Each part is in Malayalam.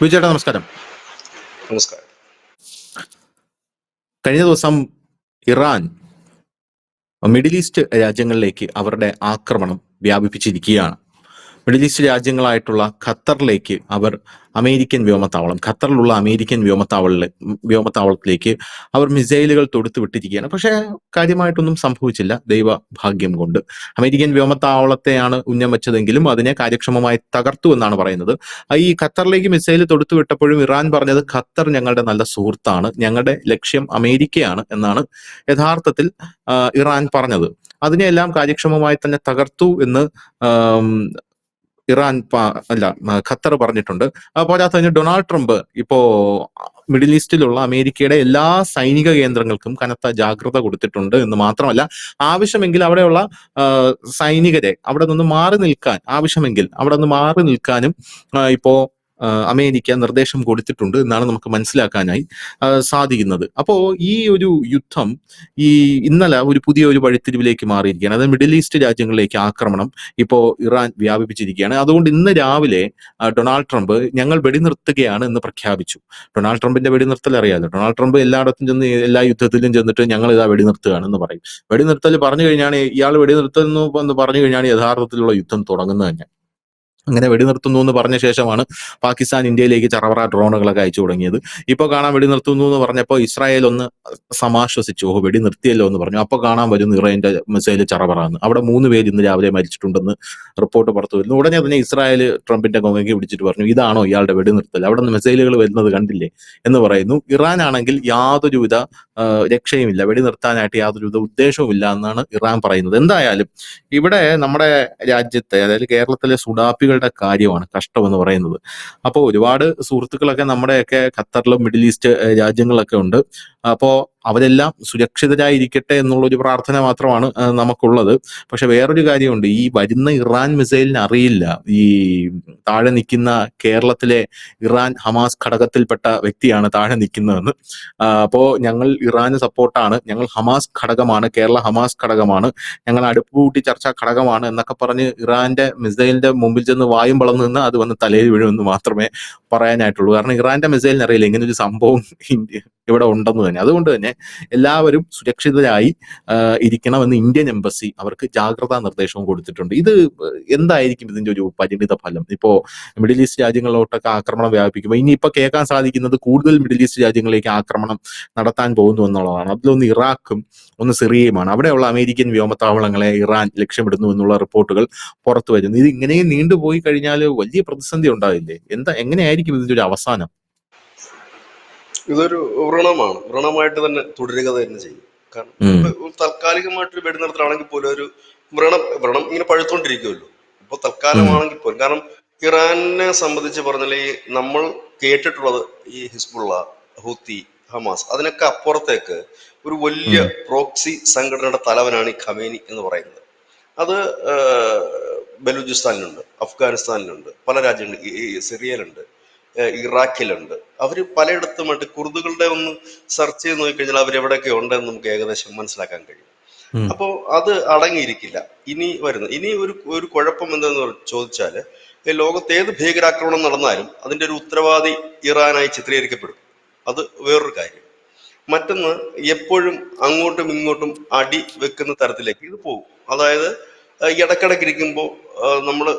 വിജയേട്ടാ നമസ്കാരം. നമസ്കാരം. കഴിഞ്ഞ ദിവസം ഇറാൻ മിഡിൽ ഈസ്റ്റ് രാജ്യങ്ങളിലേക്ക് അവരുടെ ആക്രമണം വ്യാപിപ്പിച്ചിരിക്കുകയാണ്. മിഡിൽ ഈസ്റ്റ് രാജ്യങ്ങളായിട്ടുള്ള ഖത്തറിലേക്ക് അവർ ഖത്തറിലുള്ള അമേരിക്കൻ വ്യോമത്താവളത്തിലേക്ക് അവർ മിസൈലുകൾ തൊടുത്തു വിട്ടിരിക്കുകയാണ്. പക്ഷേ കാര്യമായിട്ടൊന്നും സംഭവിച്ചില്ല, ദൈവഭാഗ്യം കൊണ്ട്. അമേരിക്കൻ വ്യോമത്താവളത്തെയാണ് ഉന്നം വെച്ചതെങ്കിലും അതിനെ കാര്യക്ഷമമായി തകർത്തു എന്നാണ് പറയുന്നത്. ഈ ഖത്തറിലേക്ക് മിസൈൽ തൊടുത്തു വിട്ടപ്പോഴും ഇറാൻ പറഞ്ഞത് ഖത്തർ ഞങ്ങളുടെ നല്ല സുഹൃത്താണ്, ഞങ്ങളുടെ ലക്ഷ്യം അമേരിക്കയാണ് എന്നാണ് യഥാർത്ഥത്തിൽ ഇറാൻ പറഞ്ഞത്. അതിനെല്ലാം കാര്യക്ഷമമായി തന്നെ തകർത്തു എന്ന് ആം, ഖത്തർ പറഞ്ഞിട്ടുണ്ട്. പോരാത്തതിന് ഡൊണാൾഡ് ട്രംപ് ഇപ്പോ മിഡിൽ ഈസ്റ്റിലുള്ള അമേരിക്കയുടെ എല്ലാ സൈനിക കേന്ദ്രങ്ങൾക്കും കനത്ത ജാഗ്രത കൊടുത്തിട്ടുണ്ട് എന്ന് മാത്രമല്ല, ആവശ്യമെങ്കിൽ അവിടെയുള്ള സൈനികരെ അവിടെ നിന്ന് മാറി നിൽക്കാനും ഇപ്പോ അമേരിക്ക നിർദ്ദേശം കൊടുത്തിട്ടുണ്ട് എന്നാണ് നമുക്ക് മനസ്സിലാക്കാനായി സാധിക്കുന്നത്. അപ്പോ ഈ ഒരു യുദ്ധം ഇന്നലെ ഒരു പുതിയ വഴിത്തിരിവിലേക്ക് മാറിയിരിക്കുകയാണ്. അത് മിഡിൽ ഈസ്റ്റ് രാജ്യങ്ങളിലേക്ക് ആക്രമണം ഇപ്പോൾ ഇറാൻ വ്യാപിപ്പിച്ചിരിക്കുകയാണ്. അതുകൊണ്ട് ഇന്ന് രാവിലെ ഡൊണാൾഡ് ട്രംപ് ഞങ്ങൾ വെടിനിർത്തുകയാണ് എന്ന് പ്രഖ്യാപിച്ചു. ഡൊണാൾഡ് ട്രംപിന്റെ വെടിനിർത്തൽ അറിയാലോ. ഡൊണാൾഡ് ട്രംപ് എല്ലായിടത്തും ചെന്ന് എല്ലാ യുദ്ധത്തിലും ചെന്നിട്ട് ഞങ്ങൾ ഇതാ വെടിനിർത്തുകയാണെന്ന് പറയും. വെടിനിർത്തൽ പറഞ്ഞു കഴിഞ്ഞാണ് ഇയാൾ വെടിനിർത്തുന്നു എന്ന് പറഞ്ഞു കഴിഞ്ഞാണ് യഥാർത്ഥത്തിലുള്ള യുദ്ധം തുടങ്ങുന്നത് തന്നെ. അങ്ങനെ വെടിനിർത്തുന്നു എന്ന് പറഞ്ഞ ശേഷമാണ് പാകിസ്ഥാൻ ഇന്ത്യയിലേക്ക് ചറവറ ഡ്രോണുകളൊക്കെ അയച്ചു തുടങ്ങിയത്. ഇപ്പൊ കാണാൻ വെടിനിർത്തുന്നു എന്ന് പറഞ്ഞപ്പോൾ ഇസ്രായേൽ ഒന്ന് സമാശ്വസിച്ചു, ഓഹോ വെടിനിർത്തിയല്ലോ എന്ന് പറഞ്ഞു. അപ്പൊ കാണാൻ വരുന്നു ഇറാന്റെ മിസൈൽ ചറവറാന്ന്. അവിടെ 3 പേര് ഇന്ന് രാവിലെ മരിച്ചിട്ടുണ്ടെന്ന് റിപ്പോർട്ട് പുറത്തു വരുന്നു. ഉടനെ തന്നെ ഇസ്രായേൽ ട്രംപിന്റെ കൊങ്ങയ്ക്ക് പിടിച്ചിട്ട് പറഞ്ഞു, ഇതാണോ ഇയാളുടെ വെടിനിർത്തൽ, അവിടെ നിന്ന് മിസൈലുകൾ വരുന്നത് കണ്ടില്ലേ എന്ന് പറയുന്നു. ഇറാൻ ആണെങ്കിൽ യാതൊരുവിധ രക്ഷയുമില്ല, വെടിനിർത്താനായിട്ട് യാതൊരുവിധ ഉദ്ദേശവുമില്ല എന്നാണ് ഇറാൻ പറയുന്നത്. എന്തായാലും ഇവിടെ നമ്മുടെ രാജ്യത്തെ, അതായത് കേരളത്തിലെ സുഡാപ്പികളുടെ കാര്യമാണ് കഷ്ടം എന്ന് പറയുന്നത്. അപ്പോൾ ഒരുപാട് സുഹൃത്തുക്കളൊക്കെ നമ്മുടെയൊക്കെ ഖത്തറിലും മിഡിൽ ഈസ്റ്റ് രാജ്യങ്ങളിലൊക്കെ ഉണ്ട്. അപ്പോ അവരെല്ലാം സുരക്ഷിതരായിരിക്കട്ടെ എന്നുള്ളൊരു പ്രാർത്ഥന മാത്രമാണ് നമുക്കുള്ളത്. പക്ഷെ വേറൊരു കാര്യമുണ്ട്, ഈ വരുന്ന ഇറാൻ മിസൈലിന് അറിയില്ല ഈ താഴെ നിൽക്കുന്ന കേരളത്തിലെ ഇറാൻ ഹമാസ് ഘടകത്തിൽപ്പെട്ട വ്യക്തിയാണ് താഴെ നിൽക്കുന്നതെന്ന്. അപ്പോ ഞങ്ങൾ ഇറാന് സപ്പോർട്ടാണ്, ഞങ്ങൾ ഹമാസ് ഘടകമാണ്, കേരള ഹമാസ് ഘടകമാണ്, ഞങ്ങൾ അടുപ്പുകൂട്ടി ചർച്ചാ ഘടകമാണ് എന്നൊക്കെ പറഞ്ഞ് ഇറാന്റെ മിസൈലിന്റെ മുമ്പിൽ ചെന്ന് വായും വളർന്നു നിന്ന് അത് വന്ന് തലയിൽ വീഴുമെന്ന് മാത്രമേ പറയാനായിട്ടുള്ളൂ. കാരണം ഇറാന്റെ മിസൈലിന് അറിയില്ല ഇങ്ങനെ ഒരു സംഭവം ഇവിടെ ഉണ്ടെന്ന് തന്നെ. അതുകൊണ്ട് തന്നെ എല്ലാവരും സുരക്ഷിതരായി ഇരിക്കണമെന്ന് ഇന്ത്യൻ എംബസി അവർക്ക് ജാഗ്രതാ നിർദ്ദേശവും കൊടുത്തിട്ടുണ്ട്. ഇത് എന്തായിരിക്കും ഇതിന്റെ ഒരു പരിണിത ഫലം? ഇപ്പോ മിഡിൽ ഈസ്റ്റ് രാജ്യങ്ങളിലോട്ടൊക്കെ ആക്രമണം വ്യാപിപ്പിക്കുമ്പോൾ ഇനിയിപ്പോ കേൾക്കാൻ സാധിക്കുന്നത് കൂടുതൽ മിഡിൽ ഈസ്റ്റ് രാജ്യങ്ങളിലേക്ക് ആക്രമണം നടത്താൻ പോകുന്നു എന്നുള്ളതാണ്. അതിലൊന്ന് ഇറാഖും ഒന്ന് സിറിയയുമാണ്. അവിടെയുള്ള അമേരിക്കൻ വ്യോമത്താവളങ്ങളെ ഇറാൻ ലക്ഷ്യമിടുന്നു എന്നുള്ള റിപ്പോർട്ടുകൾ പുറത്തു വരുന്നു. ഇത് ഇങ്ങനെയും നീണ്ടുപോയി കഴിഞ്ഞാൽ വലിയ പ്രതിസന്ധി ഉണ്ടാവില്ലേ? എങ്ങനെയായിരിക്കും ഇതിന്റെ ഒരു അവസാനം? ഇതൊരു വ്രണമായിട്ട് തന്നെ തുടരുക തന്നെ ചെയ്യും. കാരണം താൽക്കാലികമായിട്ടൊരു വെടിനിർത്തലാണെങ്കിൽ പോലും ഒരു വ്രണം ഇങ്ങനെ പഴുത്തോണ്ടിരിക്കുമല്ലോ. ഇപ്പൊ തൽക്കാലമാണെങ്കിൽ പോലും, കാരണം ഇറാനെ സംബന്ധിച്ച് പറഞ്ഞാൽ നമ്മൾ കേട്ടിട്ടുള്ളത് ഈ ഹിസ്ബുള്ള, ഹൂത്തി, ഹമാസ്, അതിനൊക്കെ അപ്പുറത്തേക്ക് ഒരു വലിയ പ്രോക്സി സംഘടനയുടെ തലവനാണ് ഈ ഖമേനി എന്ന് പറയുന്നത്. അത് ബലൂചിസ്ഥാനിലുണ്ട്, അഫ്ഗാനിസ്ഥാനിലുണ്ട്, പല രാജ്യങ്ങളിൽ, സിറിയയിലുണ്ട്, ഇറാഖിലുണ്ട്. അവർ പലയിടത്തുമായിട്ട് കുർദുകളുടെ ഒന്ന് സെർച്ച് ചെയ്ത് നോക്കിക്കഴിഞ്ഞാൽ അവരെവിടെയൊക്കെ ഉണ്ടെന്ന് നമുക്ക് ഏകദേശം മനസ്സിലാക്കാൻ കഴിയും. അപ്പോൾ അത് അടങ്ങിയിരിക്കില്ല. ഇനി ഒരു കുഴപ്പം എന്താന്ന് ചോദിച്ചാല്, ലോകത്ത് ഏത് ഭീകരാക്രമണം നടന്നാലും അതിന്റെ ഒരു ഉത്തരവാദി ഇറാനായി ചിത്രീകരിക്കപ്പെടും. അത് വേറൊരു കാര്യം. മറ്റൊന്ന്, എപ്പോഴും അങ്ങോട്ടും ഇങ്ങോട്ടും അടി വെക്കുന്ന തരത്തിലേക്ക് ഇത് പോകും. അതായത് ഇടക്കിടക്ക് ഇരിക്കുമ്പോൾ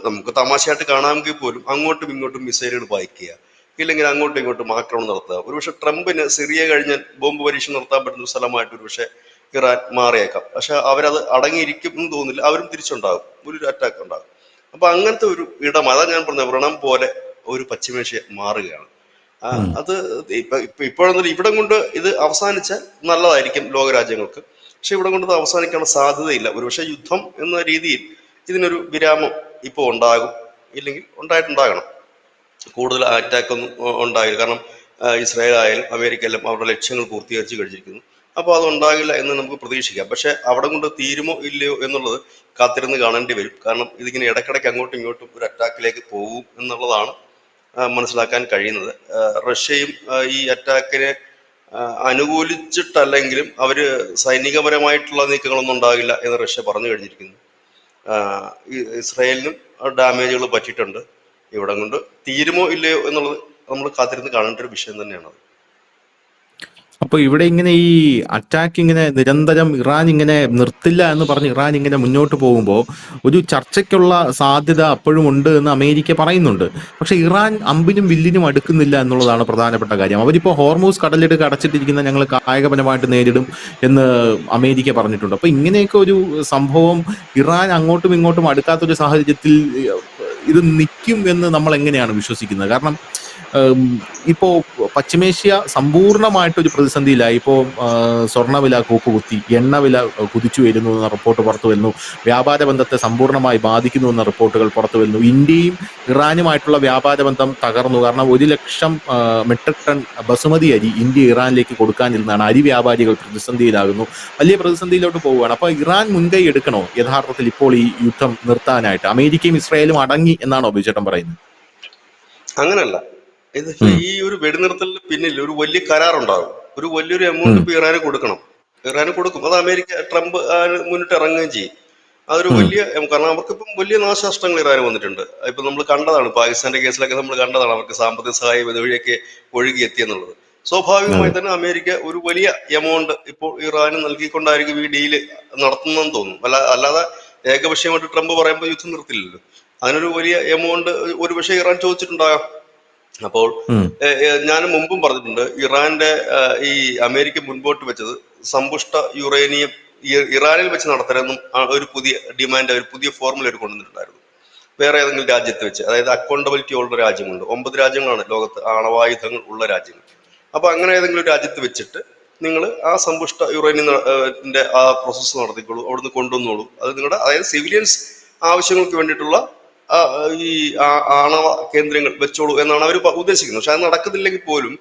നമുക്ക് തമാശയായിട്ട് കാണാമെങ്കിൽ പോലും അങ്ങോട്ടും ഇങ്ങോട്ടും മിസൈലുകൾ പായിക്കുക, ഇല്ലെങ്കിൽ അങ്ങോട്ടും ഇങ്ങോട്ടും ആക്രമണം നടത്തുക. ഒരുപക്ഷെ ട്രംപിന് സിറിയ കഴിഞ്ഞാൽ ബോംബ് പരീക്ഷണം നടത്താൻ പറ്റുന്ന ഒരു സ്ഥലമായിട്ട് ഒരുപക്ഷെ ഇറാൻ മാറിയേക്കാം. പക്ഷെ അവരത് അടങ്ങിയിരിക്കും എന്ന് തോന്നുന്നില്ല. അവരും തിരിച്ചുണ്ടാകും, ഒരു അറ്റാക്ക് ഉണ്ടാകും. അപ്പൊ അങ്ങനത്തെ ഒരു അതാ ഞാൻ പറഞ്ഞ വ്രണം പോലെ ഒരു പശ്ചിമേഷ്യ മാറുകയാണ്. അത് ഇപ്പോഴൊന്നും ഇവിടം കൊണ്ട് ഇത് അവസാനിച്ചാൽ നല്ലതായിരിക്കും ലോകരാജ്യങ്ങൾക്ക്. പക്ഷെ ഇവിടെ കൊണ്ട് ഇത് അവസാനിക്കാനുള്ള സാധ്യതയില്ല. ഒരുപക്ഷെ യുദ്ധം എന്ന രീതിയിൽ ഇതിനൊരു വിരാമം ഇപ്പോൾ ഉണ്ടാകും, ഇല്ലെങ്കിൽ ഉണ്ടായിട്ടുണ്ടാകണം. കൂടുതൽ അറ്റാക്ക് ഒന്നും ഉണ്ടാകില്ല. കാരണം ഇസ്രായേൽ ആയാലും അമേരിക്ക ആയാലും അവരുടെ ലക്ഷ്യങ്ങൾ പൂർത്തീകരിച്ചു കഴിഞ്ഞിരിക്കുന്നു. അപ്പോൾ അത് ഉണ്ടാകില്ല എന്ന് നമുക്ക് പ്രതീക്ഷിക്കാം. പക്ഷെ അവിടെ കൊണ്ട് തീരുമോ ഇല്ലയോ എന്നുള്ളത് കാത്തിരുന്ന് കാണേണ്ടി വരും. കാരണം ഇതിങ്ങനെ ഇടയ്ക്കിടയ്ക്ക് അങ്ങോട്ടും ഇങ്ങോട്ടും ഒരു അറ്റാക്കിലേക്ക് പോകും എന്നുള്ളതാണ് മനസ്സിലാക്കാൻ കഴിയുന്നത്. റഷ്യയും ഈ അറ്റാക്കിനെ അനുകൂലിച്ചിട്ടല്ലെങ്കിലും അവര് സൈനികപരമായിട്ടുള്ള നീക്കങ്ങളൊന്നും ഉണ്ടാകില്ല എന്ന് റഷ്യ പറഞ്ഞു കഴിഞ്ഞിരിക്കുന്നു. ഇസ്രായേലിനും ഡാമേജുകൾ പറ്റിയിട്ടുണ്ട്. ഇവിടെ കൊണ്ട് തീരുമോ ഇല്ലയോ എന്നുള്ളത് നമ്മൾ കാത്തിരുന്ന് കാണേണ്ട ഒരു വിഷയം തന്നെയാണ്. അപ്പൊ ഇവിടെ ഇങ്ങനെ ഈ അറ്റാക്ക് ഇങ്ങനെ നിരന്തരം ഇറാൻ ഇങ്ങനെ നിർത്തില്ല എന്ന് പറഞ്ഞ് ഇറാൻ ഇങ്ങനെ മുന്നോട്ട് പോകുമ്പോൾ ഒരു ചർച്ചയ്ക്കുള്ള സാധ്യത അപ്പോഴും ഉണ്ട് എന്ന് അമേരിക്ക പറയുന്നുണ്ട്. പക്ഷെ ഇറാൻ അമ്പിനും വില്ലിനും അടുക്കുന്നില്ല എന്നുള്ളതാണ് പ്രധാനപ്പെട്ട കാര്യം. അവരിപ്പോ ഹോർമൂസ് കടലിടുക്ക് അടച്ചിട്ടിരിക്കുന്ന ഞങ്ങൾ കായികപരമായിട്ട് നേരിടും എന്ന് അമേരിക്ക പറഞ്ഞിട്ടുണ്ട്. അപ്പൊ ഇങ്ങനെയൊക്കെ ഒരു സംഭവം ഇറാൻ അങ്ങോട്ടും ഇങ്ങോട്ടും അടുക്കാത്തൊരു സാഹചര്യത്തിൽ ഇത് നിൽക്കും എന്ന് നമ്മൾ എങ്ങനെയാണ് വിശ്വസിക്കുന്നത്? കാരണം ഉം, ഇപ്പോ പശ്ചിമേഷ്യ സമ്പൂർണ്ണമായിട്ടൊരു പ്രതിസന്ധിയിലായി. ഇപ്പോ സ്വർണ്ണവില കൂപ്പുകുത്തി, എണ്ണവില കുതിച്ചു വരുന്നു എന്ന റിപ്പോർട്ട് പുറത്തു വരുന്നു, വ്യാപാര ബന്ധത്തെ സമ്പൂർണ്ണമായി ബാധിക്കുന്നു എന്ന റിപ്പോർട്ടുകൾ പുറത്തു വരുന്നു. ഇന്ത്യയും ഇറാനുമായിട്ടുള്ള വ്യാപാര ബന്ധം തകർന്നു. കാരണം 1,00,000 മെട്രിക് ടൺ ബസുമതി അരി ഇന്ത്യ ഇറാനിലേക്ക് കൊടുക്കാനിരുന്നാണ്. അരി വ്യാപാരികൾ പ്രതിസന്ധിയിലാകുന്നു, വലിയ പ്രതിസന്ധിയിലോട്ട് പോവുകയാണ്. അപ്പൊ ഇറാൻ മുൻകൈ എടുക്കണോ യഥാർത്ഥത്തിൽ ഇപ്പോൾ ഈ യുദ്ധം നിർത്താനായിട്ട്? അമേരിക്കയും ഇസ്രായേലും അടങ്ങി എന്നാണോ ബിജേട്ടൻ പറയുന്നത്? അങ്ങനല്ല. ഇത് ഉം, ഈ ഒരു വെടിനിർത്തലിന് പിന്നിൽ ഒരു വലിയ കരാറുണ്ടാകും. ഒരു വലിയൊരു എമൗണ്ട് ഉം, ഇപ്പൊ ഇറാന് കൊടുക്കണം. ഇറാന് കൊടുക്കും. അത് അമേരിക്ക ട്രംപ് മുന്നിട്ട് ഇറങ്ങുകയും ചെയ്യും. അതൊരു ഉം. വലിയ കാരണം അവർക്കിപ്പം വലിയ നാശനഷ്ടങ്ങൾ ഇറാന് വന്നിട്ടുണ്ട്. ഇപ്പൊ നമ്മൾ കണ്ടതാണ്, പാകിസ്ഥാന്റെ കേസിലൊക്കെ നമ്മൾ കണ്ടതാണ്, അവർക്ക് സാമ്പത്തിക സഹായം ഇതുവഴിയൊക്കെ ഒഴുകി എത്തിയെന്നുള്ളത്. സ്വാഭാവികമായി അതെ. തന്നെ അമേരിക്ക ഒരു വലിയ എമൗണ്ട് ഇപ്പോൾ ഇറാന് നൽകിക്കൊണ്ടായിരിക്കും ഈ ഡീല് നടത്തുന്നതെന്ന് തോന്നുന്നു. അല്ലാതെ ഏകപക്ഷീയമായിട്ട് ട്രംപ് പറയുമ്പോൾ യുദ്ധം നിർത്തില്ലല്ലോ. അതിനൊരു വലിയ എമൗണ്ട് ഒരുപക്ഷെ ഇറാൻ ചോദിച്ചിട്ടുണ്ടാകാം. അപ്പോൾ ഉം. ഞാൻ മുമ്പും പറഞ്ഞിട്ടുണ്ട്, ഇറാന്റെ ഈ അമേരിക്ക മുൻപോട്ട് വെച്ചത് സമ്പുഷ്ട യുറേനിയം ഇറാനിൽ വെച്ച് നടത്തണമെന്നും ഒരു പുതിയ ഡിമാൻഡ്, ഒരു പുതിയ ഫോർമുല അവർ കൊണ്ടുവന്നിട്ടുണ്ടായിരുന്നു. വേറെ ഏതെങ്കിലും രാജ്യത്ത് വെച്ച്, അതായത് അക്കൗണ്ടബിലിറ്റി ഉള്ള രാജ്യങ്ങളുണ്ട്. 9 രാജ്യങ്ങളാണ് ലോകത്ത് ആണവായുധങ്ങൾ ഉള്ള രാജ്യങ്ങൾ. അപ്പൊ അങ്ങനെ ഏതെങ്കിലും ഒരു രാജ്യത്ത് വെച്ചിട്ട് നിങ്ങൾ ആ സമ്പുഷ്ട യുറേനിയത്തിന്റെ ആ പ്രോസസ്സ് നടത്തിക്കോളൂ, അവിടുന്ന് കൊണ്ടുവന്നോളൂ. അത് നിങ്ങളുടെ, അതായത് സിവിലിയൻസ് ആവശ്യങ്ങൾക്ക് വേണ്ടിയിട്ടുള്ള ആ, ഈ ആണവ കേന്ദ്രങ്ങൾ വെച്ചോളൂ എന്നാണ് അവർ ഉദ്ദേശിക്കുന്നത്. പക്ഷെ അത് നടക്കുന്നില്ലെങ്കിൽ പോലും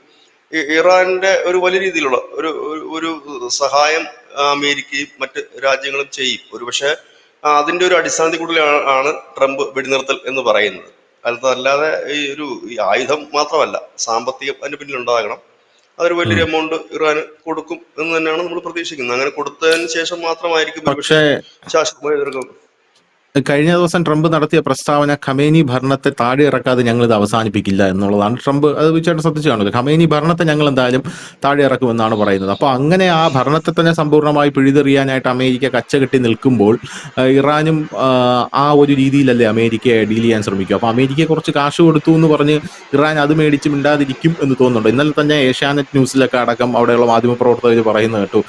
ഇറാന്റെ ഒരു വലിയ രീതിയിലുള്ള ഒരു ഒരു സഹായം അമേരിക്കയും മറ്റ് രാജ്യങ്ങളും ചെയ്യും. ഒരുപക്ഷെ അതിന്റെ ഒരു അടിസ്ഥാനത്തിൽ കൂടുതൽ ആണ് ട്രംപ് വെടിനിർത്തൽ എന്ന് പറയുന്നത്. അല്ലാതെ ഈ ആയുധം മാത്രമല്ല, സാമ്പത്തികം അതിന്റെ പിന്നിൽ ഉണ്ടാകണം. അതൊരു വലിയൊരു ഉം. എമൗണ്ട് ഇറാന് കൊടുക്കും എന്ന് തന്നെയാണ് നമ്മൾ പ്രതീക്ഷിക്കുന്നത്. അങ്ങനെ കൊടുത്തതിന് ശേഷം മാത്രമായിരിക്കും ഒരുപക്ഷെ പക്ഷേ ശാശ്വതമായ എതിർക്കും. കഴിഞ്ഞ ദിവസം ട്രംപ് നടത്തിയ പ്രസ്താവന ഖമേനി ഭരണത്തെ താഴെ ഇറക്കാതെ ഞങ്ങൾ ഇത് അവസാനിപ്പിക്കില്ല എന്നുള്ളതാണ്. ട്രംപ് അത് ചേട്ടൻ ശ്രദ്ധിച്ചു കാണുമല്ലോ. ഖമേനി ഭരണത്തെ ഞങ്ങൾ എന്തായാലും താഴെ ഇറക്കുമെന്നാണ് പറയുന്നത്. അപ്പൊ അങ്ങനെ ആ ഭരണത്തെ തന്നെ സമ്പൂർണ്ണമായി പിഴുതെറിയാനായിട്ട് അമേരിക്ക കച്ചകെട്ടി നിൽക്കുമ്പോൾ ഇറാനും ആ ഒരു രീതിയിലല്ലേ അമേരിക്കയെ ഡീൽ ചെയ്യാൻ ശ്രമിക്കും. അപ്പൊ അമേരിക്ക കുറച്ച് കാശ് കൊടുത്തു എന്ന് പറഞ്ഞ് ഇറാൻ അത് മേടിച്ച് മിണ്ടാതിരിക്കും എന്ന് തോന്നുന്നുണ്ട്. ഇന്നലെ തന്നെ ഏഷ്യാനെറ്റ് ന്യൂസിലൊക്കെ അടക്കം അവിടെയുള്ള മാധ്യമപ്രവർത്തകർ പറയുന്നത് കേട്ടു,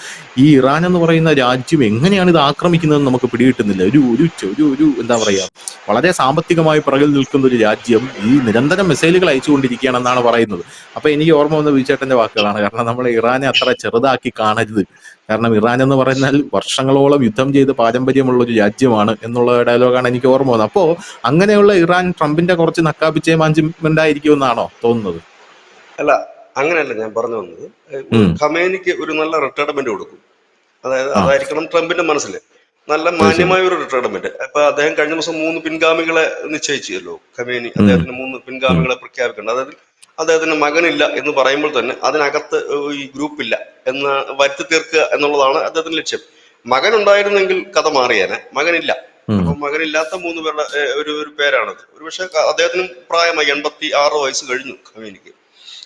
ഈ ഇറാൻ എന്ന് പറയുന്ന രാജ്യം എങ്ങനെയാണ് ഇത് ആക്രമിക്കുന്നതെന്ന് നമുക്ക് പിടികിട്ടുന്നില്ല. ഒരു ഒരു ചെ- ഒരു എന്താ പറയാ, വളരെ സാമ്പത്തികമായി പിറകിൽ നിൽക്കുന്ന ഒരു രാജ്യം ഈ നിരന്തരം മിസൈലുകൾ അയച്ചുകൊണ്ടിരിക്കുകയാണെന്നാണ് പറയുന്നത്. അപ്പൊ എനിക്ക് ഓർമ്മ വന്ന ബിജേട്ടന്റെ വാക്കുകളാണ്. കാരണം നമ്മൾ ഇറാനെ അത്ര ചെറുതാക്കി കാണരുത്. കാരണം ഇറാൻ എന്ന് പറഞ്ഞാൽ വർഷങ്ങളോളം യുദ്ധം ചെയ്ത് പാരമ്പര്യമുള്ള ഒരു രാജ്യമാണ് എന്നുള്ള ഡയലോഗാണ് എനിക്ക് ഓർമ്മ വന്നത്. അപ്പോ അങ്ങനെയുള്ള ഇറാൻ ട്രംപിന്റെ കുറച്ച് നക്കാപ്പിച്ചേ മാഞ്ചുണ്ടായിരിക്കും എന്നാണോ തോന്നുന്നത്? അല്ല, അങ്ങനെയല്ല ഞാൻ പറഞ്ഞു വന്നത്. ഉം. ഖമേനിക്ക് ഒരു നല്ല റിട്ടയർമെന്റ് കൊടുക്കും. അതായത് ആ, അതായിരിക്കണം ട്രംപിന്റെ മനസ്സിൽ നല്ല അത് ശരി. മാന്യമായ ഒരു റിട്ടയർമെന്റ്. അപ്പൊ അദ്ദേഹം കഴിഞ്ഞ ദിവസം 3 പിൻഗാമികളെ നിശ്ചയിച്ചല്ലോ. ഖമേനി ഉം, അദ്ദേഹത്തിന് 3 ഉം, പിൻഗാമികളെ പ്രഖ്യാപിക്കുന്നുണ്ട്. അതായത് അദ്ദേഹത്തിന് മകനില്ല എന്ന് പറയുമ്പോൾ തന്നെ അതിനകത്ത് ഈ ഗ്രൂപ്പ് ഇല്ല എന്ന് വരുത്തി തീർക്കുക എന്നുള്ളതാണ് അദ്ദേഹത്തിന്റെ ലക്ഷ്യം. മകൻ ഉണ്ടായിരുന്നെങ്കിൽ കഥ മാറിയേനെ. മകനില്ല. ഉം, അപ്പൊ മകനില്ലാത്ത 3 പേരുടെ ഒരു പേരാണത്. ഒരുപക്ഷെ അദ്ദേഹത്തിനും പ്രായമായി, 86 വയസ്സ് കഴിഞ്ഞു ഖമേനിക്ക്.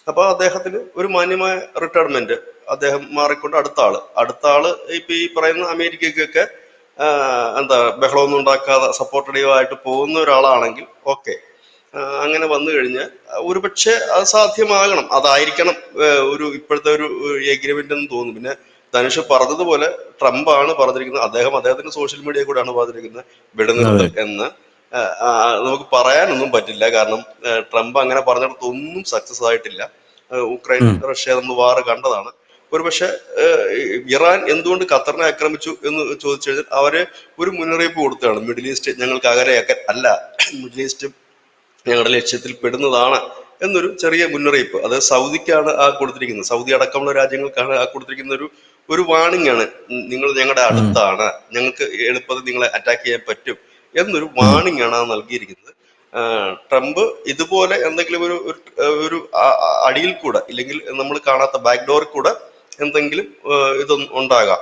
അപ്പൊ അദ്ദേഹത്തിന് ഒരു മാന്യമായ റിട്ടയർമെന്റ്, അദ്ദേഹം മാറിക്കൊണ്ട് അടുത്ത ആള് ഇപ്പൊ ഈ പറയുന്ന അമേരിക്കക്കൊക്കെ എന്താ ബഹളമൊന്നും ഉണ്ടാക്കാതെ സപ്പോർട്ടീവ് ആയിട്ട് പോകുന്ന ഒരാളാണെങ്കിൽ ഓക്കെ. അങ്ങനെ വന്നു കഴിഞ്ഞാൽ ഒരുപക്ഷെ അത് സാധ്യമാകണം. അതായിരിക്കണം ഒരു ഇപ്പോഴത്തെ ഒരു എഗ്രിമെന്റ് എന്ന് തോന്നുന്നു. പിന്നെ ധനുഷ് പറഞ്ഞതുപോലെ ട്രംപ് ആണ് പറഞ്ഞിരിക്കുന്നത്, അദ്ദേഹത്തിന്റെ സോഷ്യൽ മീഡിയ കൂടെയാണ് പറഞ്ഞിരിക്കുന്നത് അതെ. വെടിനിർത്തൽ എന്ന്. നമുക്ക് പറയാനൊന്നും പറ്റില്ല. കാരണം ട്രംപ് അങ്ങനെ പറഞ്ഞിടത്തൊന്നും സക്സസ് ആയിട്ടില്ല. ഉക്രൈൻ ഉം, റഷ്യ നമ്മൾ വാറ് കണ്ടതാണ്. ഒരുപക്ഷെ ഇറാൻ എന്തുകൊണ്ട് ഖത്തറിനെ ആക്രമിച്ചു എന്ന് ചോദിച്ചു കഴിഞ്ഞാൽ അവര് ഒരു മുന്നറിയിപ്പ് കൊടുത്തതാണ്, മിഡിൽ ഈസ്റ്റ് ഞങ്ങൾക്ക് അകലെയാക്കാൻ അല്ല, മിഡിൽ ഈസ്റ്റ് ഞങ്ങളുടെ ലക്ഷ്യത്തിൽ പെടുന്നതാണ് എന്നൊരു ചെറിയ മുന്നറിയിപ്പ്. അത് സൗദിക്കാണ് ആ കൊടുത്തിരിക്കുന്നത്. സൗദി അടക്കമുള്ള രാജ്യങ്ങൾക്കാണ് ആ കൊടുത്തിരിക്കുന്ന ഒരു വാണിംഗ് ആണ്. നിങ്ങൾ ഞങ്ങളുടെ ഉം, അടുത്താണ്, ഞങ്ങൾക്ക് എളുപ്പത്തിൽ നിങ്ങളെ അറ്റാക്ക് ചെയ്യാൻ പറ്റും എന്നൊരു ഉം. വാണിംഗ് ആണ് ആ നൽകിയിരിക്കുന്നത്. ട്രംപ് ഇതുപോലെ എന്തെങ്കിലും ഒരു അടിയിൽ കൂടെ, ഇല്ലെങ്കിൽ നമ്മൾ കാണാത്ത ബാക്ക് ഡോറിൽ കൂടെ എന്തെങ്കിലും ഇതൊന്നും ഉണ്ടാകാം.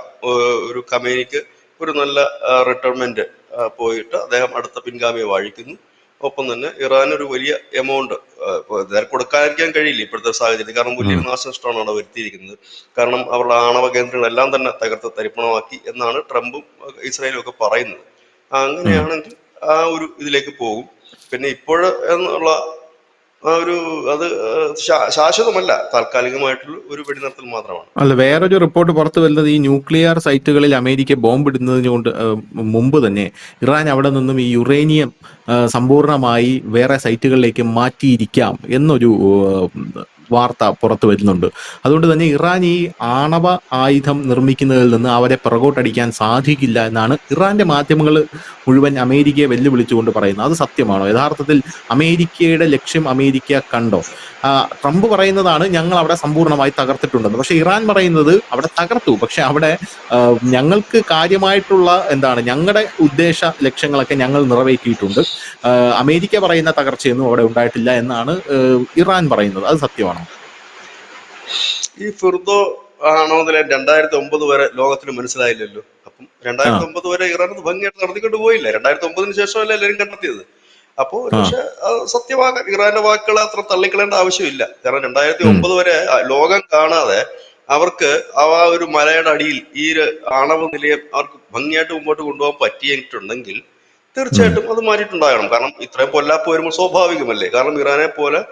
ഒരു ഖമേനിക്ക് ഒരു നല്ല റിട്ടയർമെന്റ് പോയിട്ട് അദ്ദേഹം അടുത്ത പിൻഗാമിയെ വാഴിക്കുന്നു. ഒപ്പം തന്നെ ഇറാൻ ഒരു വലിയ എമൗണ്ട് കൊടുക്കാതിരിക്കാൻ കഴിയില്ല ഇപ്പോഴത്തെ സാഹചര്യത്തിൽ. കാരണം വലിയൊരു നാശനഷ്ടമാണ് അവിടെ വരുത്തിയിരിക്കുന്നത്. കാരണം അവരുടെ ആണവ കേന്ദ്രങ്ങളെല്ലാം തന്നെ തകർത്ത് തരിപ്പണമാക്കി എന്നാണ് ട്രംപും ഇസ്രായേലും ഒക്കെ പറയുന്നത്. അങ്ങനെയാണെങ്കിൽ ആ ഒരു ഇതിലേക്ക് പോകും. പിന്നെ എന്നുള്ള ആ ഒരു അത് ശാശ്വതമല്ല, താൽക്കാലികമായിട്ടുള്ള ഒരു വെടിനിർത്തൽ മാത്രമാണ്. അല്ല, വേറൊരു റിപ്പോർട്ട് പുറത്തു വരുന്നത് ഈ ന്യൂക്ലിയർ സൈറ്റുകളിൽ അമേരിക്ക ബോംബ് ഇടുന്നതിന് മുമ്പ് തന്നെ ഇറാൻ അവിടെ നിന്നും ഈ യുറേനിയം സമ്പൂർണമായി വേറെ സൈറ്റുകളിലേക്ക് മാറ്റിയിരിക്കാം എന്നൊരു വാർത്ത പുറത്തു വരുന്നുണ്ട്. അതുകൊണ്ട് തന്നെ ഇറാൻ ഈ ആണവ ആയുധം നിർമ്മിക്കുന്നതിൽ നിന്ന് അവരെ പുറകോട്ടടിക്കാൻ സാധിക്കില്ല എന്നാണ് ഇറാന്റെ മാധ്യമങ്ങൾ മുഴുവൻ അമേരിക്കയെ വെല്ലുവിളിച്ചുകൊണ്ട് പറയുന്നത്. അത് സത്യമാണോ? യഥാർത്ഥത്തിൽ അമേരിക്കയുടെ ലക്ഷ്യം അമേരിക്ക കണ്ടോ? ട്രംപ് പറയുന്നതാണ് ഞങ്ങൾ അവിടെ സമ്പൂർണ്ണമായി തകർത്തിട്ടുണ്ടെന്ന്. പക്ഷെ ഇറാൻ പറയുന്നത് അവിടെ തകർത്തു, പക്ഷെ അവിടെ ഞങ്ങൾക്ക് കാര്യമായിട്ടുള്ള ഞങ്ങളുടെ ഉദ്ദേശ ലക്ഷ്യങ്ങളൊക്കെ ഞങ്ങൾ നിറവേറ്റിയിട്ടുണ്ട്. അമേരിക്ക പറയുന്ന തകർച്ചയൊന്നും അവിടെ ഉണ്ടായിട്ടില്ല എന്നാണ് ഇറാൻ പറയുന്നത്. അത് സത്യമാണോ? ഈ ഫിർദോ ആണവനിലയം 2009 വരെ ലോകത്തിന് മനസ്സിലായില്ലല്ലോ. അപ്പം 2009 വരെ ഇറാൻ അത് ഭംഗിയായിട്ട് നടത്തിക്കൊണ്ട് പോയില്ല. 2009 ശേഷമല്ലേ എല്ലാവരും കണ്ടെത്തിയത്. അപ്പോ പക്ഷെ സത്യമാകാൻ ഇറാന്റെ വാക്കുകൾ അത്ര തള്ളിക്കളയേണ്ട ആവശ്യമില്ല. കാരണം 2009 വരെ ലോകം കാണാതെ അവർക്ക് ആ ഒരു മലയുടെ അടിയിൽ ഈ ആണവ നിലയം അവർക്ക് ഭംഗിയായിട്ട് മുമ്പോട്ട് കൊണ്ടുപോകാൻ പറ്റിയിട്ടുണ്ടെങ്കിൽ തീർച്ചയായിട്ടും അത് മാറ്റിയിട്ടുണ്ടാകണം. കാരണം ഇത്രയും പൊല്ലാപ്പ് വരുമ്പോൾ സ്വാഭാവികമല്ലേ. കാരണം ഇറാനെ പോലെ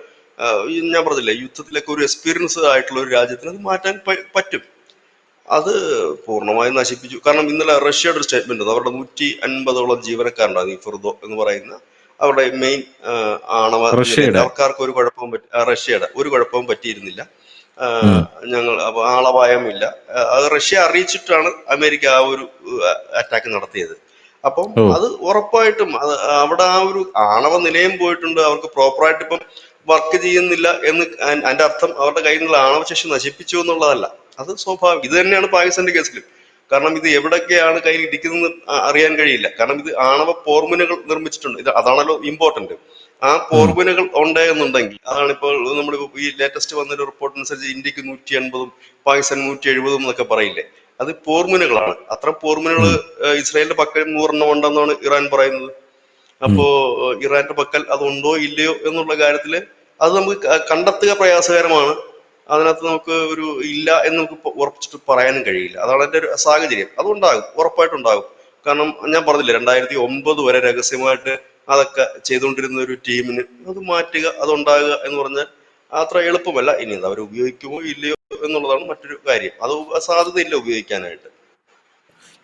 ഞാൻ പറഞ്ഞില്ലേ, യുദ്ധത്തിലൊക്കെ ഒരു എക്സ്പീരിയൻസ് ആയിട്ടുള്ള ഒരു രാജ്യത്തിന് അത് മാറ്റാൻ പറ്റും. അത് പൂർണ്ണമായും നശിപ്പിച്ചു. കാരണം ഇന്നലെ റഷ്യയുടെ ഒരു സ്റ്റേറ്റ്മെന്റ്, അവരുടെ 150ഓളം ജീവനക്കാരുണ്ടായിരുന്നു ഈ ഫിർദോ എന്ന് പറയുന്ന അവരുടെ മെയിൻ ആണവ നിലയത്തിൽ. അവർക്കാർക്കും ഒരു കുഴപ്പവും റഷ്യയുടെ ഒരു കുഴപ്പവും പറ്റിയിരുന്നില്ല. ഞങ്ങൾ അപ്പൊ ആളപായമില്ല. അത് റഷ്യ അറിയിച്ചിട്ടാണ് അമേരിക്ക ആ ഒരു അറ്റാക്ക് നടത്തിയത്. അപ്പം അത് ഉറപ്പായിട്ടും അവിടെ ആ ഒരു ആണവ നിലയം പോയിട്ടുണ്ട്. അവർക്ക് പ്രോപ്പറായിട്ട് ഇപ്പം വർക്ക് ചെയ്യുന്നില്ല എന്ന് അതിന്റെ അർത്ഥം അവരുടെ കയ്യിൽ നിന്നുള്ള ആണവശേഷി നശിപ്പിച്ചു എന്നുള്ളതല്ല. അത് സ്വാഭാവികം. ഇത് തന്നെയാണ് പാകിസ്ഥാന്റെ കേസിൽ. കാരണം ഇത് എവിടൊക്കെയാണ് കയ്യിൽ ഇരിക്കുന്നത് അറിയാൻ കഴിയില്ല. കാരണം ഇത് ആണവ പോർമുനകൾ നിർമ്മിച്ചിട്ടുണ്ട്. ഇത് അതാണല്ലോ ഇമ്പോർട്ടന്റ്. ആ പോർമുനകൾ ഉണ്ട് എന്നുണ്ടെങ്കിൽ, അതാണ് ഇപ്പോൾ നമ്മൾ ഈ ലേറ്റസ്റ്റ് വന്നൊരു റിപ്പോർട്ട് അനുസരിച്ച് ഇന്ത്യക്ക് 180ഉം പാകിസ്ഥാൻ 170 എന്നൊക്കെ പറയില്ലേ, അത് പോർമുനകളാണ്. അത്ര പോർമുനകൾ ഇസ്രായേലിന്റെ പക്കൽ 100 ഉണ്ടെന്നാണ് ഇറാൻ പറയുന്നത്. അപ്പോ ഇറാന്റെ പക്കൽ അതുണ്ടോ ഇല്ലയോ എന്നുള്ള കാര്യത്തില് അത് നമുക്ക് കണ്ടെത്തുക പ്രയാസകരമാണ്. അതിനകത്ത് നമുക്ക് ഒരു ഇല്ല എന്ന് നമുക്ക് ഉറപ്പിച്ചിട്ട് പറയാനും കഴിയില്ല. അതാണ് എന്റെ ഒരു സാഹചര്യം. അതുണ്ടാകും, ഉറപ്പായിട്ടുണ്ടാകും. കാരണം ഞാൻ പറഞ്ഞില്ലേ, 2009 വരെ രഹസ്യമായിട്ട് അതൊക്കെ ചെയ്തുകൊണ്ടിരുന്ന ഒരു ടീമിന് അത് മാറ്റുക, അതുണ്ടാകുക എന്ന് പറഞ്ഞാൽ അത്ര എളുപ്പമല്ല. ഇനി അത് അവർ ഉപയോഗിക്കുമോ ഇല്ലയോ എന്നുള്ളതാണ് മറ്റൊരു കാര്യം. അത് സാധ്യതയില്ല ഉപയോഗിക്കാനായിട്ട്.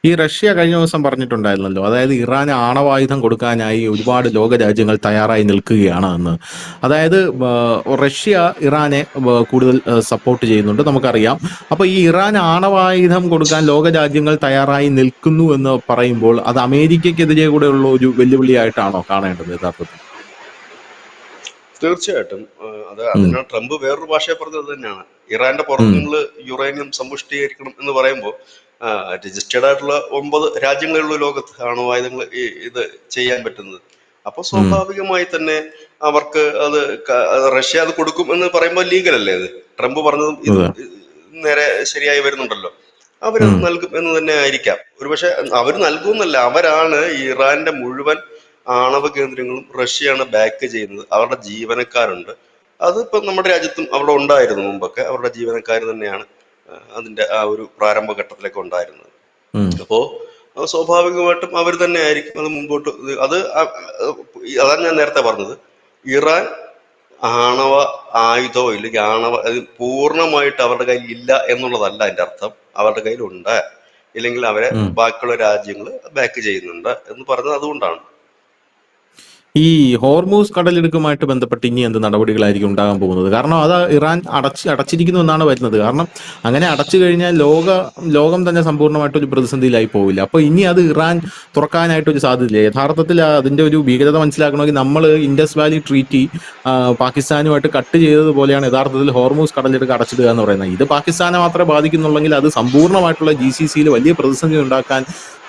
ഈ റഷ്യ കഴിഞ്ഞ ദിവസം പറഞ്ഞിട്ടുണ്ടായിരുന്നല്ലോ, അതായത് ഇറാന് ആണവായുധം കൊടുക്കാനായി ഒരുപാട് ലോകരാജ്യങ്ങൾ തയ്യാറായി നിൽക്കുകയാണ് എന്ന്. അതായത് റഷ്യ ഇറാനെ കൂടുതൽ സപ്പോർട്ട് ചെയ്യുന്നുണ്ട്, നമുക്കറിയാം. അപ്പൊ ഈ ഇറാൻ ആണവായുധം കൊടുക്കാൻ ലോകരാജ്യങ്ങൾ തയ്യാറായി നിൽക്കുന്നു എന്ന് പറയുമ്പോൾ അത് അമേരിക്കക്കെതിരെ കൂടെ ഉള്ള ഒരു വെല്ലുവിളിയായിട്ടാണോ കാണേണ്ടത് യഥാർത്ഥത്തിൽ? തീർച്ചയായിട്ടും. അതിനാ ട്രംപ് വേറൊരു ഭാഷയെ പറഞ്ഞത് തന്നെയാണ്. ഇറാന്റെ പുറത്ത് നിങ്ങൾ യുറേനിയം സമ്പുഷ്ടീകരിക്കണം എന്ന് പറയുമ്പോൾ രജിസ്റ്റേർഡ് ആയിട്ടുള്ള 9 രാജ്യങ്ങളുള്ള ലോകത്ത് ആണവായുധങ്ങൾ ഇത് ചെയ്യാൻ പറ്റുന്നത്. അപ്പൊ സ്വാഭാവികമായി തന്നെ അവർക്ക് അത് റഷ്യ അത് കൊടുക്കും എന്ന് പറയുമ്പോൾ ലീഗൽ അല്ലേ അത്. ട്രംപ് പറഞ്ഞതും ഇത് നേരെ ശരിയായി വരുന്നുണ്ടല്ലോ. അവരത് നൽകും എന്ന് തന്നെ ആയിരിക്കാം. ഒരുപക്ഷെ അവർ നൽകുമെന്നല്ല, അവരാണ് ഇറാന്റെ മുഴുവൻ ആണവ കേന്ദ്രങ്ങളും റഷ്യയാണ് ബാക്ക് ചെയ്യുന്നത്. അവരുടെ ജീവനക്കാരുണ്ട്. അതിപ്പോ നമ്മുടെ രാജ്യത്തും അവിടെ ഉണ്ടായിരുന്നു മുമ്പൊക്കെ. അവരുടെ ജീവനക്കാർ തന്നെയാണ് അതിന്റെ ആ ഒരു പ്രാരംഭ ഘട്ടത്തിലൊക്കെ ഉണ്ടായിരുന്നത്. അപ്പോ സ്വാഭാവികമായിട്ടും അവർ തന്നെ ആയിരിക്കും അത് മുമ്പോട്ട്. അതാണ് ഞാൻ നേരത്തെ പറഞ്ഞത്. ഇറാൻ ആണവ ആയുധമോ ഇല്ലെങ്കിൽ അത് പൂർണ്ണമായിട്ട് അവരുടെ കയ്യിൽ ഇല്ല എന്നുള്ളതല്ല അതിന്റെ അർത്ഥം. അവരുടെ കയ്യിലുണ്ട്, ഇല്ലെങ്കിൽ അവരെ ബാക്കിയുള്ള രാജ്യങ്ങൾ ബാക്ക് ചെയ്യുന്നുണ്ട് എന്ന് പറഞ്ഞത് അതുകൊണ്ടാണ്. ഈ ഹോർമൂസ് കടലിടുക്കുമായിട്ട് ബന്ധപ്പെട്ട് ഇനി എന്ത് നടപടികളായിരിക്കും ഉണ്ടാകാൻ പോകുന്നത്? കാരണം അത് ഇറാൻ അടച്ചിരിക്കുന്നു എന്നാണ് വരുന്നത്. കാരണം അങ്ങനെ അടച്ചു കഴിഞ്ഞാൽ ലോകം തന്നെ സമ്പൂർണ്ണമായിട്ട് ഒരു പ്രതിസന്ധിയിലായി പോവില്ല. അപ്പൊ ഇനി അത് ഇറാൻ തുറക്കാനായിട്ടൊരു സാധ്യതയില്ല. യഥാർത്ഥത്തിൽ അതിന്റെ ഒരു ഭീകരത മനസ്സിലാക്കണമെങ്കിൽ നമ്മൾ ഇൻഡസ് വാലി ട്രീറ്റി പാകിസ്ഥാനുമായിട്ട് കട്ട് ചെയ്തതുപോലെയാണ് യഥാർത്ഥത്തിൽ ഹോർമൂസ് കടലിടുക്ക് അടച്ചിടുക എന്ന് പറയുന്നത്. ഇത് പാകിസ്ഥാനെ മാത്രമേ ബാധിക്കുന്നുള്ളെങ്കിൽ അത് സമ്പൂർണ്ണമായിട്ടുള്ള GCCയിൽ വലിയ പ്രതിസന്ധി ഉണ്ടാക്കാൻ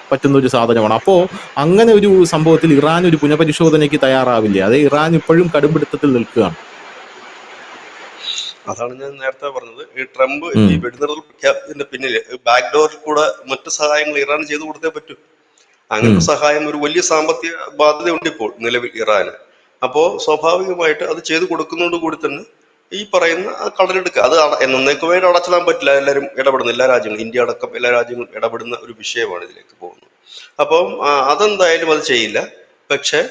പറ്റുന്ന ഒരു സാധനമാണ്. അപ്പോ അങ്ങനെ ഒരു സംഭവത്തിൽ ഇറാൻ ഒരു പുനഃപരിശോധനയ്ക്ക് തയ്യാറാവില്ലേ? അത് ഇറാൻ ഇപ്പോഴും കടുംപിടുത്തത്തിൽ നിൽക്കുകയാണ്. അതാണ് ഞാൻ നേരത്തെ പറഞ്ഞത്. ഈ ട്രംപ് ഈ വെടിനിർത്തൽ പ്രഖ്യാപനത്തിന്റെ പിന്നില് ബാക്ക് ഡോറിൽ കൂടെ മറ്റു സഹായങ്ങൾ ഇറാൻ ചെയ്തു കൊടുത്തേ പറ്റൂ. അങ്ങനത്തെ സഹായം, ഒരു വലിയ സാമ്പത്തിക ബാധ്യത ഉണ്ട് ഇപ്പോൾ നിലവിൽ ഇറാന്. അപ്പോൾ സ്വാഭാവികമായിട്ട് അത് ചെയ്തു കൊടുക്കുന്നതോട് കൂടി തന്നെ ഈ പറയുന്ന ആ കടലെടുക്കുക അത് എന്നേക്കുമായിട്ട് അടച്ചിടാൻ പറ്റില്ല. എല്ലാവരും ഇടപെടുന്ന എല്ലാ രാജ്യങ്ങളും, ഇന്ത്യ അടക്കം എല്ലാ രാജ്യങ്ങളും ഇടപെടുന്ന ഒരു വിഷയമാണ് ഇതിലേക്ക് പോകുന്നത്. അപ്പം അതെന്തായാലും അത് ചെയ്യില്ല. പക്ഷെ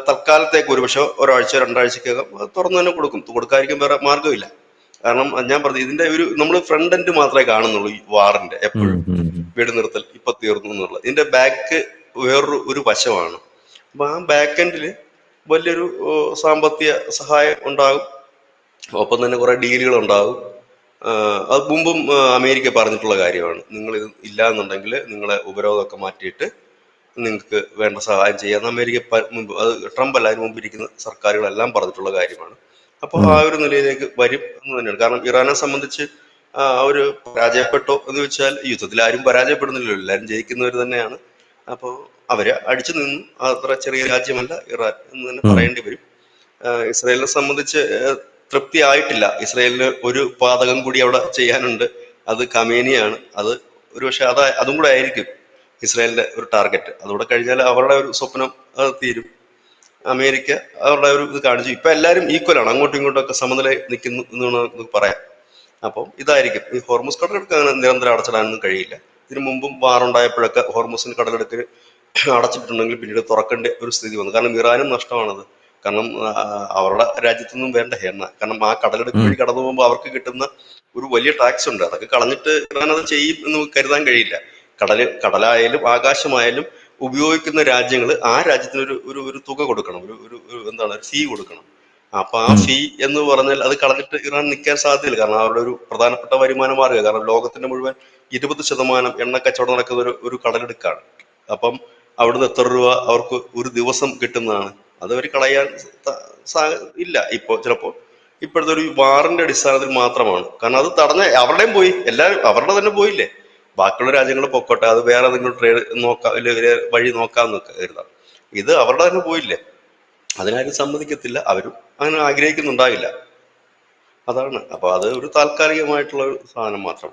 തൽക്കാലത്തേക്ക് ഒരുപക്ഷെ ഒരാഴ്ച രണ്ടാഴ്ചക്കകം അത് തുറന്നു തന്നെ കൊടുക്കും. കൊടുക്കാതിരിക്കാൻ വേറെ മാർഗ്ഗമില്ല. കാരണം ഞാൻ പറഞ്ഞു, ഇതിന്റെ നമ്മൾ ഫ്രണ്ട് എൻഡ് മാത്രമേ കാണുന്നുള്ളൂ ഈ വാറിന്റെ. ഉം, എപ്പോഴും ഉം, ഉം. വെടിനിർത്തൽ ഇപ്പൊ തീർന്നു എന്നുള്ളത്. ഇതിന്റെ ബാക്ക് വേറൊരു വശമാണ്. അപ്പൊ ആ ബാക്ക് എൻഡിൽ വലിയൊരു സാമ്പത്തിക സഹായം ഉണ്ടാകും. ഒപ്പം തന്നെ കുറെ ഡീലുകൾ ഉണ്ടാകും. അത് മുമ്പും അമേരിക്ക പറഞ്ഞിട്ടുള്ള കാര്യമാണ്. നിങ്ങൾ ഇത് ഇല്ല എന്നുണ്ടെങ്കിൽ നിങ്ങളെ ഉപരോധമൊക്കെ മാറ്റിയിട്ട് നിങ്ങൾക്ക് വേണ്ട സഹായം ചെയ്യാമെന്ന് അമേരിക്ക മുമ്പ്, അത് ട്രംപ് അല്ല, അതിന് മുമ്പ് ഇരിക്കുന്ന സർക്കാരുകളെല്ലാം പറഞ്ഞിട്ടുള്ള കാര്യമാണ്. അപ്പോൾ ആ ഉം. ഒരു നിലയിലേക്ക് വരും എന്ന് തന്നെയാണ്. കാരണം ഇറാനെ സംബന്ധിച്ച് അവര് പരാജയപ്പെട്ടോ എന്ന് വെച്ചാൽ യുദ്ധത്തിൽ ആരും പരാജയപ്പെടുന്നില്ലല്ലോ, എല്ലാവരും ജയിക്കുന്നവർ തന്നെയാണ്. അപ്പോൾ അവര് അടിച്ചു നിന്നു. അത്ര ചെറിയ രാജ്യമല്ല ഇറാൻ എന്ന് തന്നെ ഉം. പറയേണ്ടി വരും. ഇസ്രായേലിനെ സംബന്ധിച്ച് തൃപ്തി ആയിട്ടില്ല. ഇസ്രായേലിന് ഒരു പാതകം കൂടി അവിടെ ചെയ്യാനുണ്ട്, അത് ഖമേനിയാണ്. അത് ഒരുപക്ഷെ അതും കൂടെ ആയിരിക്കും ഇസ്രായേലിന്റെ ഒരു ടാർഗറ്റ്. അതുകൂടെ കഴിഞ്ഞാൽ അവരുടെ ഒരു സ്വപ്നം അത് തീരും. അമേരിക്ക അവരുടെ ഒരു ഇത് കാണിച്ചു. ഇപ്പൊ എല്ലാവരും ഈക്വൽ ആണ്, അങ്ങോട്ടും ഇങ്ങോട്ടും ഒക്കെ സമനില നിൽക്കുന്നു എന്ന് നമുക്ക് പറയാം. അപ്പം ഇതായിരിക്കും ഈ ഹോർമുസ് കടലെടുക്ക് അങ്ങനെ നിരന്തരം അടച്ചിടാനൊന്നും കഴിയില്ല. ഇതിനു മുമ്പും വാറുണ്ടായപ്പോഴൊക്കെ ഹോർമുസിന് കടലെടുക്ക് അടച്ചിട്ടുണ്ടെങ്കിൽ പിന്നീട് തുറക്കേണ്ട ഒരു സ്ഥിതി വന്നു. കാരണം ഇറാനും നഷ്ടമാണത്. കാരണം അവരുടെ രാജ്യത്തൊന്നും വേണ്ട എണ്ണ. കാരണം ആ കടലെടുക്ക് ഉം. വഴി കടന്നു പോകുമ്പോൾ അവർക്ക് കിട്ടുന്ന ഒരു വലിയ ടാക്സ് ഉണ്ട്. അതൊക്കെ കളഞ്ഞിട്ട് ഇറാൻ അത് ചെയ്യും എന്ന് കരുതാൻ കഴിയില്ല. കടലായാലും ആകാശമായാലും ഉപയോഗിക്കുന്ന രാജ്യങ്ങൾ ആ രാജ്യത്തിന് ഒരു തുക കൊടുക്കണം, എന്താണ്, ഒരു ഫീ കൊടുക്കണം. അപ്പൊ ആ ഉം. ഫീ എന്ന് പറഞ്ഞാൽ അത് കളഞ്ഞിട്ട് ഇറാൻ നിൽക്കാൻ സാധ്യതയില്ല. കാരണം അവരുടെ ഒരു പ്രധാനപ്പെട്ട വരുമാന മാർഗ്ഗം. കാരണം ലോകത്തിന്റെ മുഴുവൻ 20% എണ്ണ കച്ചവടം നടക്കുന്ന ഒരു കടലെടുക്കാണ്. അപ്പം അവിടുന്ന് എത്ര രൂപ അവർക്ക് ഒരു ദിവസം കിട്ടുന്നതാണ്. അത് അവർ കളയാൻ ഇല്ല ഇപ്പോ. ചിലപ്പോ ഇപ്പോഴത്തെ ഒരു വാറിന്റെ അടിസ്ഥാനത്തിൽ മാത്രമാണ്. കാരണം അത് തടഞ്ഞ അവരുടെയും പോയി, എല്ലാവരും അവരുടെ തന്നെ പോയില്ലേ. ബാക്കിയുള്ള രാജ്യങ്ങൾ പൊക്കോട്ടെ, അത് വേറെ ഏതെങ്കിലും ട്രേഡ് നോക്കാം, വഴി നോക്കാമെന്നൊക്കെ കരുതാം. ഇത് അവരുടെ തന്നെ പോയില്ലേ, അതിനാരും സമ്മതിക്കത്തില്ല. അവരും അങ്ങനെ ആഗ്രഹിക്കുന്നുണ്ടാകില്ല. അതാണ്. അപ്പൊ അത് ഒരു താൽക്കാലികമായിട്ടുള്ള ഒരു സാധനം മാത്രം.